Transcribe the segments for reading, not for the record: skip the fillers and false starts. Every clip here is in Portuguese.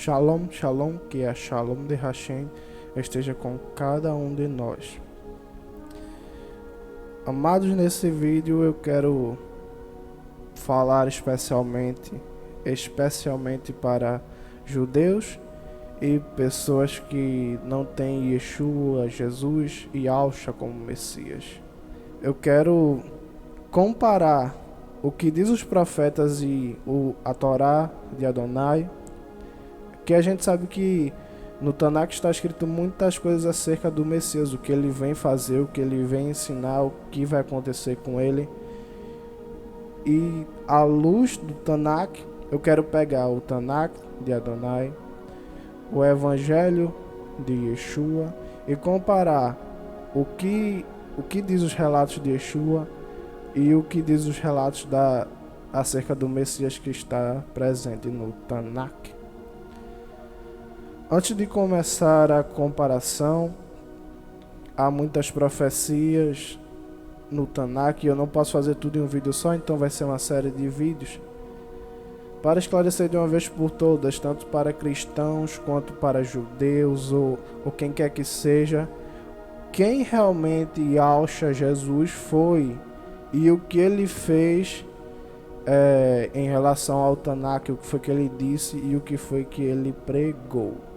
Shalom, shalom, que é a Shalom de Hashem, esteja com cada um de nós. Amados, nesse vídeo eu quero falar especialmente para judeus e pessoas que não têm Yeshua, Jesus e Yahushua como Messias. Eu quero comparar o que diz os profetas e a Torá de Adonai, que a gente sabe que no Tanakh está escrito muitas coisas acerca do Messias, o que ele vem fazer, o que ele vem ensinar, o que vai acontecer com ele. E à luz do Tanakh, eu quero pegar o Tanakh de Adonai, o Evangelho de Yeshua e comparar o que diz os relatos de Yeshua e o que diz os relatos acerca do Messias que está presente no Tanakh. Antes de começar a comparação, há muitas profecias no Tanakh e eu não posso fazer tudo em um vídeo só, então vai ser uma série de vídeos para esclarecer de uma vez por todas, tanto para cristãos quanto para judeus ou quem quer que seja, quem realmente Yahushua Jesus foi e o que ele fez em relação ao Tanakh, o que foi que ele disse e o que foi que ele pregou.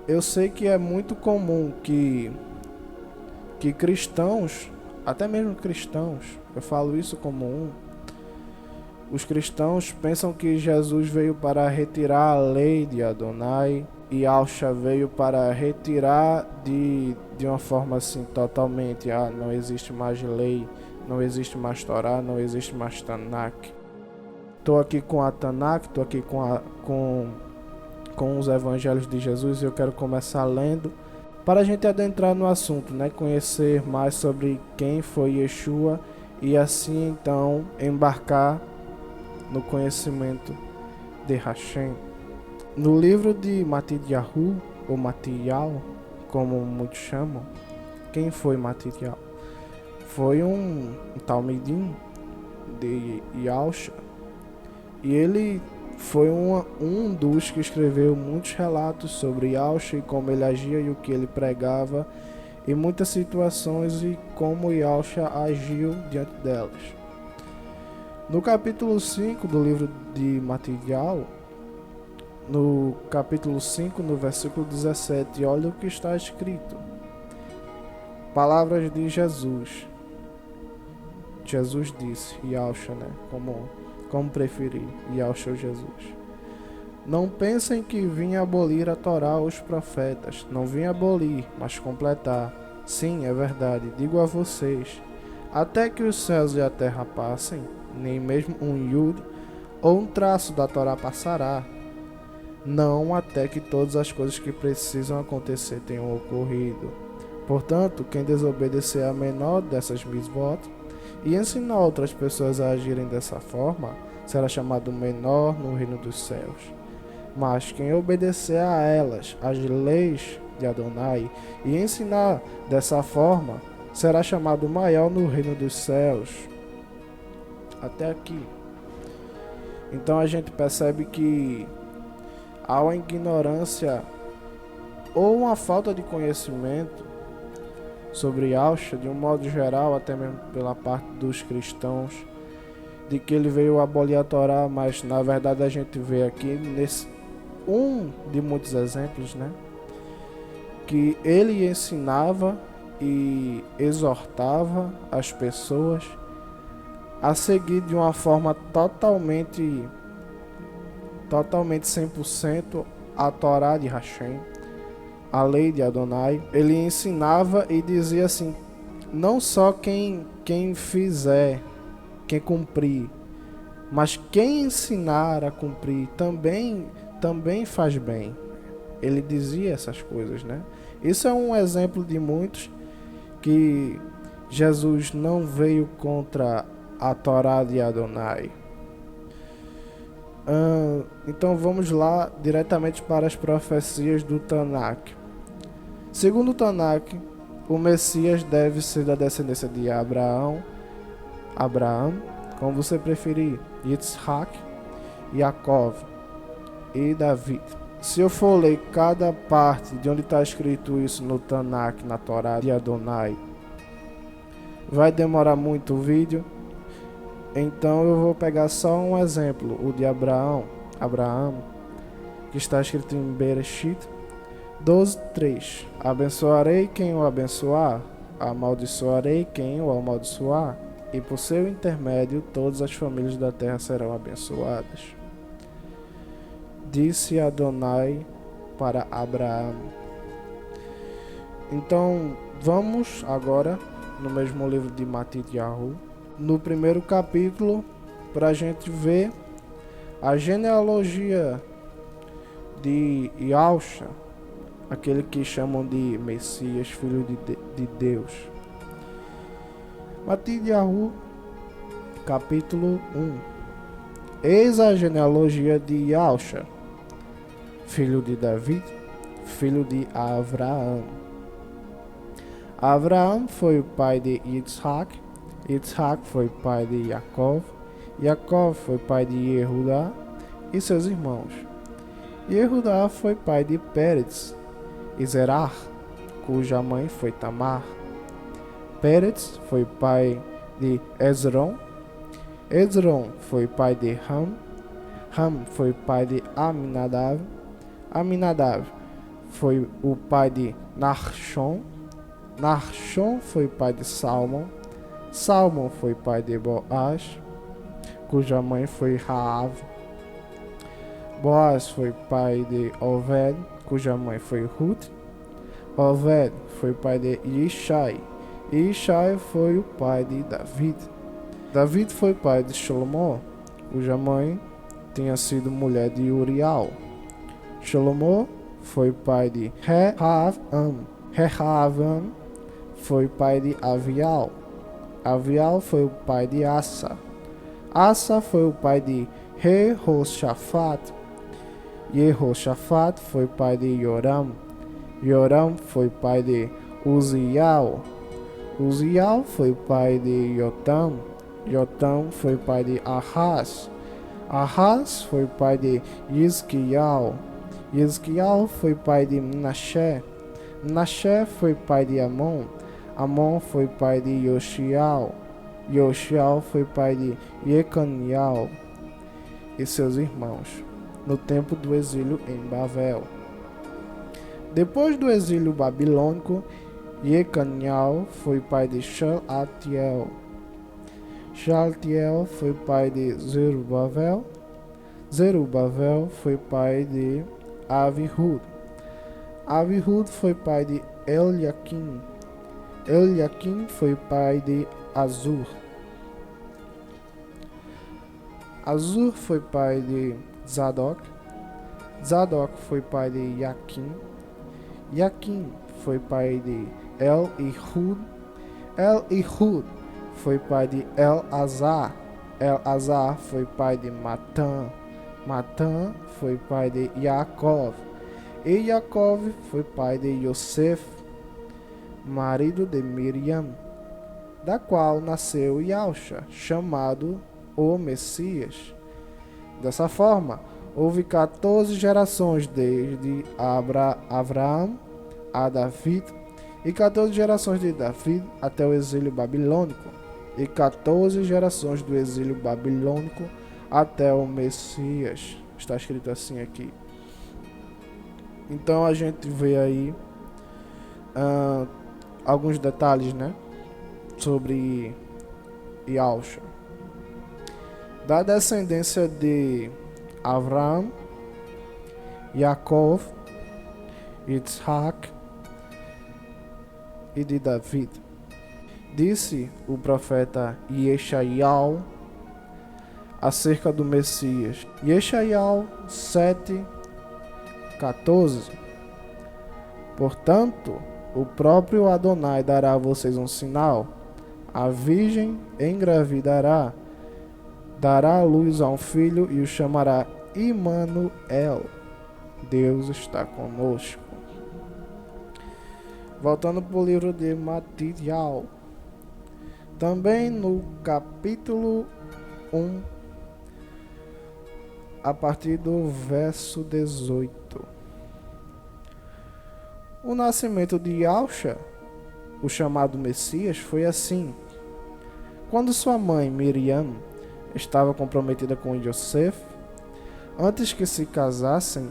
Eu sei que é muito comum que cristãos, até mesmo cristãos, eu falo isso como os cristãos pensam que Jesus veio para retirar a lei de Adonai e Yahushua veio para retirar de uma forma assim totalmente, não existe mais lei, não existe mais Torá, não existe mais Tanakh. Estou aqui com a Tanakh, estou aqui com os evangelhos de Jesus e eu quero começar lendo para a gente adentrar no assunto, né? Conhecer mais sobre quem foi Yeshua e assim então embarcar no conhecimento de Hashem. No livro de Matityahu, ou Matityahu, como muitos chamam, quem foi Matityahu? Foi um talmidim de Yahushua e ele foi um dos que escreveu muitos relatos sobre Yahushua e como ele agia e o que ele pregava e muitas situações e como Yahushua agiu diante delas. No capítulo 5 do livro de Matityahu, no capítulo 5, no versículo 17, olha o que está escrito. Palavras de Jesus. Jesus disse, Yahushua, né? Como preferir, Yahushua ou Jesus. Não pensem que vim abolir a Torá ou os profetas. Não vim abolir, mas completar. Sim, é verdade, digo a vocês. Até que os céus e a terra passem, nem mesmo um iud ou um traço da Torá passará. Não até que todas as coisas que precisam acontecer tenham ocorrido. Portanto, quem desobedecer a menor dessas mitzvot e ensinar outras pessoas a agirem dessa forma, será chamado menor no reino dos céus. Mas quem obedecer a elas, as leis de Adonai, e ensinar dessa forma, será chamado maior no reino dos céus. Até aqui. Então a gente percebe que há uma ignorância ou uma falta de conhecimento sobre Yahushua, de um modo geral, até mesmo pela parte dos cristãos, de que ele veio abolir a Torá, mas na verdade a gente vê aqui nesse de muitos exemplos, né, que ele ensinava e exortava as pessoas a seguir de uma forma totalmente 100% a Torá de Hashem, a lei de Adonai. Ele ensinava e dizia assim, não só quem fizer, quem cumprir, mas quem ensinar a cumprir também faz bem. Ele dizia essas coisas, né? Isso é um exemplo de muitos que Jesus não veio contra a Torá de Adonai. Então vamos lá diretamente para as profecias do Tanakh. Segundo o Tanakh, o Messias deve ser da descendência de Abraão, como você preferir, Yitzhak, Yaakov. e Davi. Se eu for ler cada parte de onde está escrito isso no Tanakh, na Torá de Adonai, vai demorar muito o vídeo. Então eu vou pegar só um exemplo, o de Abraão, que está escrito em Bereshit 12:3. Abençoarei quem o abençoar, amaldiçoarei quem o amaldiçoar, e por seu intermédio todas as famílias da terra serão abençoadas. Disse Adonai para Abraão. Então vamos agora no mesmo livro de Matityahu, no primeiro capítulo, para a gente ver a genealogia de Yahusha, aquele que chamam de Messias, filho de Deus. Matityahu, capítulo 1. Eis a genealogia de Yahusha, filho de Davi, filho de Abraão. Abraão foi o pai de Yitzhak, Yitzhak foi pai de Yaakov, Yaakov foi pai de Yehudá e seus irmãos. Yehudá foi pai de Pérez e Zerah, cuja mãe foi Tamar. Pérez foi pai de Hezron, Hezron foi pai de Ram, Ram foi pai de Aminadab, Aminadab foi o pai de Nachshon, Nachshon foi pai de Salmon, Salmon foi pai de Boaz, cuja mãe foi Raav. Boaz foi pai de Oved, cuja mãe foi Ruth. Oved foi pai de Ishai, e Ishai foi o pai de David. David foi pai de Salomão, cuja mãe tinha sido mulher de Uriel. Salomão foi pai de Rehavam, Rehavam foi pai de Avial. Avial foi o pai de Asa. Asa foi o pai de Jehoshaphat. Jehoshaphat foi pai de Yoram. Yoram foi pai de Uziel. Uziel foi pai de Yotam. Yotam foi pai de Ahaz. Ahaz foi pai de Hizquiel. Hizquiel foi pai de Manassé. Manassé foi pai de Amon. Amon foi pai de Yoshiel. Yoshiel foi pai de Jecaniel e seus irmãos, no tempo do exílio em Babel. Depois do exílio babilônico, Jecaniel foi pai de Shealtiel. Shealtiel foi pai de Zerubabel. Zerubabel foi pai de Avihud. Avihud foi pai de Eliakim. Eliakim foi pai de Azur. Azur foi pai de Zadok. Zadok foi pai de Yaquim. Yaquim foi pai de El-Ihud. El-Ihud foi pai de El-Azar. El-Azar foi pai de Matã. Matã foi pai de Yaakov. E Yaakov foi pai de Yosef, marido de Miriam, da qual nasceu Yahusha, chamado o Messias. Dessa forma, houve 14 gerações desde Abraão a David, e 14 gerações de David até o exílio babilônico, e 14 gerações do exílio babilônico até o Messias. Está escrito assim aqui. Então a gente vê aí alguns detalhes, né, sobre Yahusha. Da descendência de Avraham, Yaakov, Yitzhak e de David. Disse o profeta Yeshayahu acerca do Messias. Yeshayahu 7:14. Portanto, o próprio Adonai dará a vocês um sinal. A virgem engravidará, dará à luz a um filho e o chamará Imanuel. Deus está conosco. Voltando para o livro de Matityahu. Também no capítulo 1, a partir do verso 18. O nascimento de Yahushua, o chamado Messias, foi assim. Quando sua mãe, Miriam, estava comprometida com Yosef, antes que se casassem,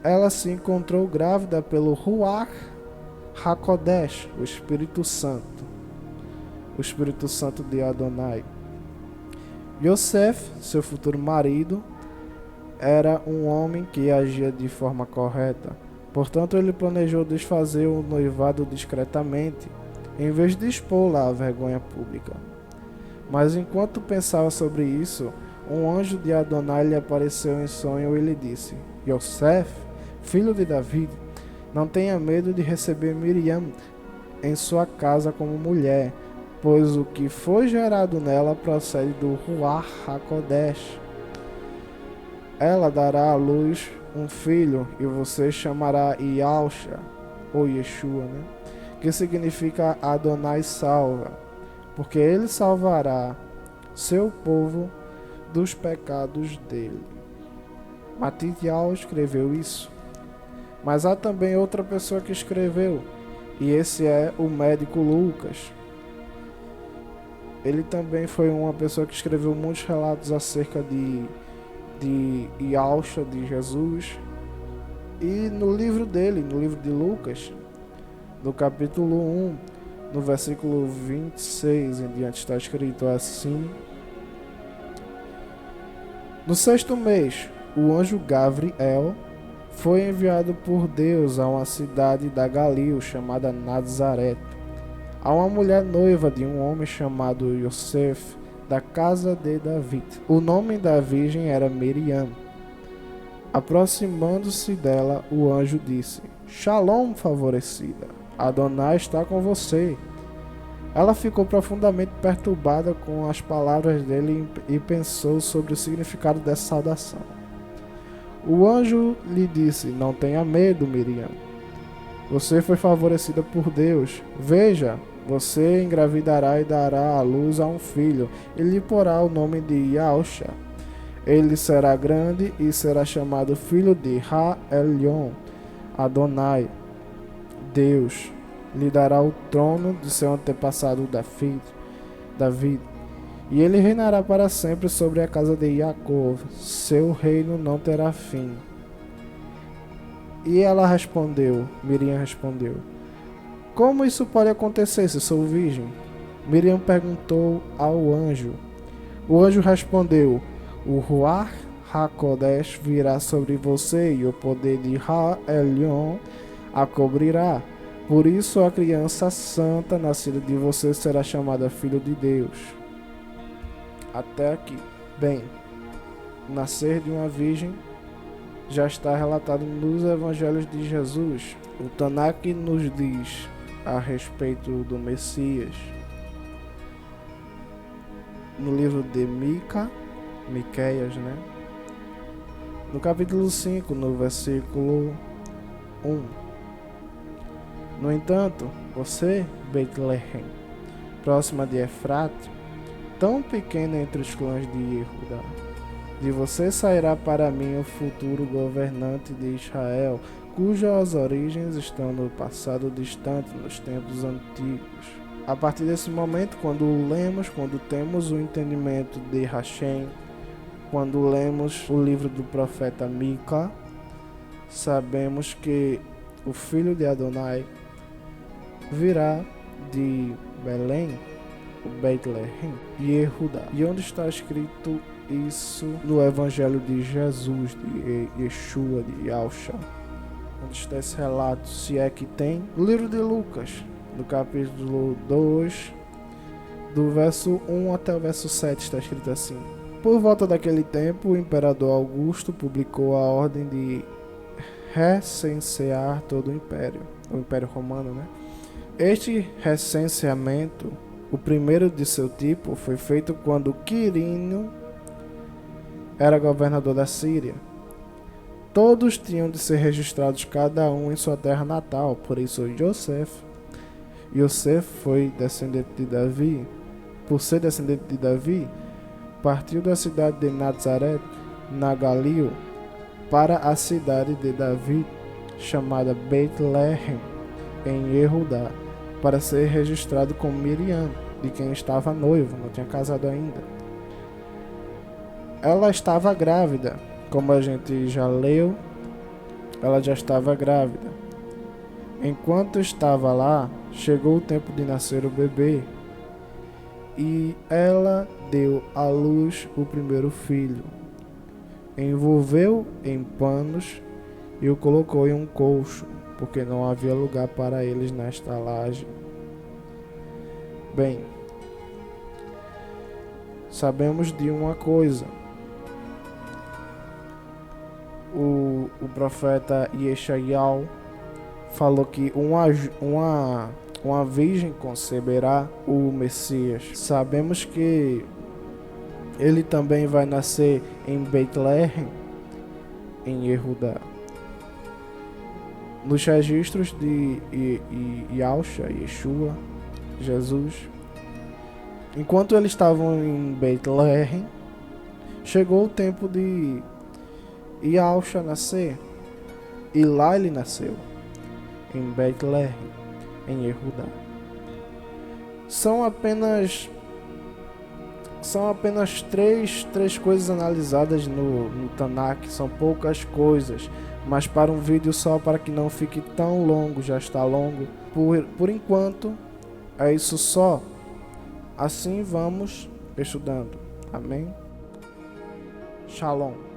ela se encontrou grávida pelo Ruach HaKodesh, o Espírito Santo de Adonai. Yosef, seu futuro marido, era um homem que agia de forma correta. Portanto, ele planejou desfazer o noivado discretamente, em vez de expô-la à vergonha pública. Mas enquanto pensava sobre isso, um anjo de Adonai lhe apareceu em sonho e lhe disse: Yosef, filho de Davi, não tenha medo de receber Miriam em sua casa como mulher, pois o que foi gerado nela procede do Ruach HaKodesh. Ela dará à luz um filho e você chamará Yahushua, ou Yeshua, que significa Adonai salva, porque ele salvará seu povo dos pecados dele. Matitiel escreveu isso. Mas há também outra pessoa que escreveu, e esse é o médico Lucas. Ele também foi uma pessoa que escreveu muitos relatos acerca de Yahushua, de Jesus. E no livro dele, no livro de Lucas, no capítulo 1, no versículo 26 em diante, está escrito assim: No 6º mês, o anjo Gabriel foi enviado por Deus a uma cidade da Galil chamada Nazaré, a uma mulher noiva de um homem chamado Yosef, da casa de Davi. O nome da virgem era Miriam. Aproximando-se dela, o anjo disse: Shalom, favorecida, Adonai está com você. Ela ficou profundamente perturbada com as palavras dele e pensou sobre o significado dessa saudação. O anjo lhe disse: Não tenha medo, Miriam. Você foi favorecida por Deus. Veja, você engravidará e dará à luz a um filho, e lhe porá o nome de Yahushua. Ele será grande e será chamado filho de Ha-Elyon, Adonai. Deus lhe dará o trono de seu antepassado Davi, e ele reinará para sempre sobre a casa de Jacó. Seu reino não terá fim. E ela respondeu, Miriam respondeu: Como isso pode acontecer se sou virgem? Miriam perguntou ao anjo. O anjo respondeu: O Ruach HaKodesh virá sobre você e o poder de Ha-Elyon a cobrirá. Por isso a criança santa nascida de você será chamada filho de Deus. Até aqui. Bem, nascer de uma virgem já está relatado nos evangelhos de Jesus. O Tanakh nos diz a respeito do Messias. No livro de Miqueias, no capítulo 5, no versículo 1. No entanto, você, Betlehem, próxima de Efrate, tão pequena entre os clãs de Judá, de você sairá para mim o futuro governante de Israel, cujas origens estão no passado distante, nos tempos antigos. A partir desse momento, quando temos o entendimento de Hashem, quando lemos o livro do profeta Mica, sabemos que o filho de Adonai virá de Belém, o Betlehem, e Yehudá. E onde está escrito isso no Evangelho de Jesus, de Yeshua, de Yahushua? Onde está esse relato, se é que tem? No livro de Lucas, no capítulo 2, do verso 1 até o verso 7, está escrito assim: Por volta daquele tempo, o imperador Augusto publicou a ordem de recensear todo o Império Romano, Este recenseamento, o primeiro de seu tipo, foi feito quando Quirino era governador da Síria. Todos tinham de ser registrados, cada um em sua terra natal. Por isso Yosef foi descendente de Davi. Por ser descendente de Davi, partiu da cidade de Nazaré na Galil, para a cidade de Davi, chamada Betlehem, em Judá, para ser registrado com Miriam, de quem estava noivo, não tinha casado ainda. Ela estava grávida, como a gente já leu, ela já estava grávida. Enquanto estava lá, chegou o tempo de nascer o bebê, e ela deu à luz o primeiro filho. Envolveu em panos e o colocou em um colcho, porque não havia lugar para eles na estalagem. Bem, sabemos de uma coisa. O profeta Yeshayahu falou que uma virgem conceberá o Messias. Sabemos que ele também vai nascer em Betlehem, em Judá. Nos registros de Yeshua, Jesus, enquanto eles estavam em Betlehem, chegou o tempo de Yahusha nascer, e lá ele nasceu, em Betlehem, em Judá. São apenas três coisas analisadas no Tanakh, são poucas coisas, mas para um vídeo só, para que não fique tão longo, já está longo. Por enquanto, é isso só. Assim vamos estudando. Amém? Shalom.